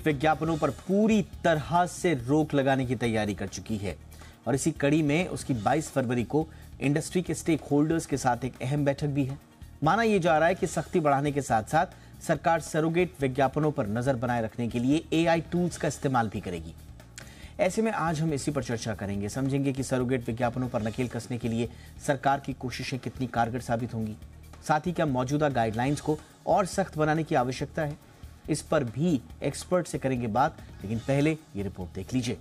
विज्ञापनों पर पूरी तरह से रोक लगाने की तैयारी कर चुकी है और इसी कड़ी में उसकी 22 फरवरी को इंडस्ट्री के स्टेक होल्डर्स के साथ एक अहम बैठक भी है। माना यह जा रहा है कि सख्ती बढ़ाने के साथ साथ सरकार सरोगेट विज्ञापनों पर नजर बनाए रखने के लिए AI टूल्स का इस्तेमाल भी करेगी। ऐसे में आज हम इसी पर चर्चा करेंगे, समझेंगे कि सरोगेट विज्ञापनों पर नकेल कसने के लिए सरकार की कोशिशें कितनी कारगर साबित होंगी, साथ ही क्या मौजूदा गाइडलाइंस को और सख्त बनाने की आवश्यकता है। इस पर भी एक्सपर्ट से करेंगे बात, लेकिन पहले ये रिपोर्ट देख लीजिए।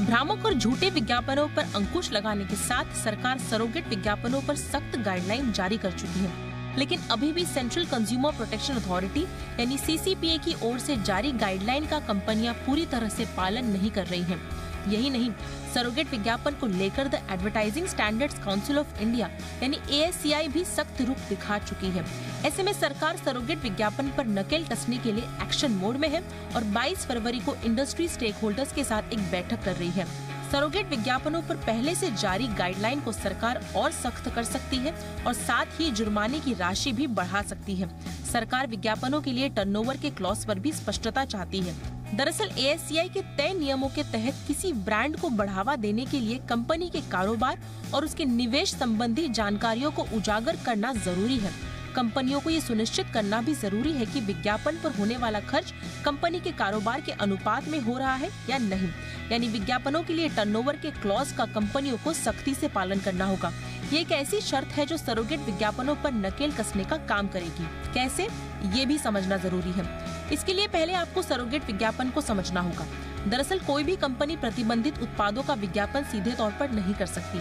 भ्रामक और झूठे विज्ञापनों पर अंकुश लगाने के साथ सरकार सरोगेट विज्ञापनों पर सख्त गाइडलाइन जारी कर चुकी है, लेकिन अभी भी सेंट्रल कंज्यूमर प्रोटेक्शन अथॉरिटी यानी CCPA की ओर से जारी गाइडलाइन का कंपनियां पूरी तरह से पालन नहीं कर रही हैं। यही नहीं, सरोगेट विज्ञापन को लेकर the advertising standards council of India यानी ASCI भी सख्त रुख दिखा चुकी है। ऐसे में सरकार सरोगेट विज्ञापन पर नकेल कसने के लिए एक्शन मोड में है और 22 फरवरी को इंडस्ट्री स्टेक होल्डर्स के साथ एक बैठक कर रही है। सरोगेट विज्ञापनों पर पहले से जारी गाइडलाइन को सरकार और सख्त कर सकती है और साथ ही जुर्माने की राशि भी बढ़ा सकती है। सरकार विज्ञापनों के लिए टर्नओवर के क्लॉज पर भी स्पष्टता चाहती है। दरअसल ASCI के तय नियमों के तहत किसी ब्रांड को बढ़ावा देने के लिए कंपनी के कारोबार और उसके निवेश संबंधी जानकारियों को उजागर करना जरूरी है। कंपनियों को ये सुनिश्चित करना भी जरूरी है कि विज्ञापन पर होने वाला खर्च कंपनी के कारोबार के अनुपात में हो रहा है या नहीं। यानी विज्ञापनों के लिए टर्नओवर के क्लॉज का कंपनियों को सख्ती से पालन करना होगा। ये एक ऐसी शर्त है जो सरोगेट विज्ञापनों पर नकेल कसने का काम करेगी। कैसे, ये भी समझना जरूरी है। इसके लिए पहले आपको सरोगेट विज्ञापन को समझना होगा। दरअसल कोई भी कंपनी प्रतिबंधित उत्पादों का विज्ञापन सीधे तौर पर नहीं कर सकती।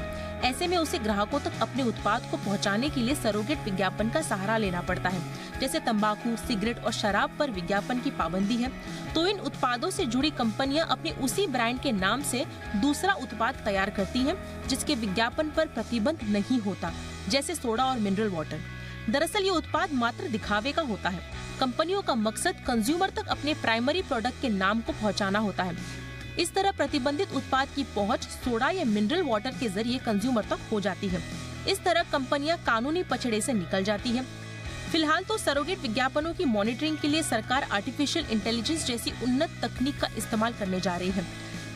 ऐसे में उसे ग्राहकों तक अपने उत्पाद को पहुंचाने के लिए सरोगेट विज्ञापन का सहारा लेना पड़ता है। जैसे तंबाकू, सिगरेट और शराब पर विज्ञापन की पाबंदी है, तो इन उत्पादों से जुड़ी कंपनियां अपने उसी ब्रांड के नाम से दूसरा उत्पाद तैयार करती हैं, जिसके विज्ञापन पर प्रतिबंध नहीं होता, जैसे सोडा और मिनरल वाटर। दरअसल ये उत्पाद मात्र दिखावे का होता है। कंपनियों का मकसद कंज्यूमर तक अपने प्राइमरी प्रोडक्ट के नाम को पहुंचाना होता है। इस तरह प्रतिबंधित उत्पाद की पहुंच सोडा या मिनरल वाटर के जरिए कंज्यूमर तक हो जाती है। इस तरह कंपनियां कानूनी पछड़े से निकल जाती हैं। फिलहाल तो सरोगेट विज्ञापनों की मॉनिटरिंग के लिए सरकार आर्टिफिशियल इंटेलिजेंस जैसी उन्नत तकनीक का इस्तेमाल करने जा रही है।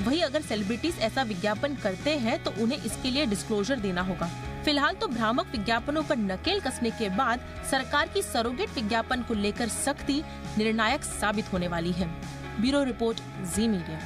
वहीं अगर सेलिब्रिटीज ऐसा विज्ञापन करते हैं तो उन्हें इसके लिए डिस्क्लोजर देना होगा। फिलहाल तो भ्रामक विज्ञापनों पर नकेल कसने के बाद सरकार की सरोगेट विज्ञापन को लेकर सख्ती निर्णायक साबित होने वाली है। ब्यूरो रिपोर्ट, जी मीडिया।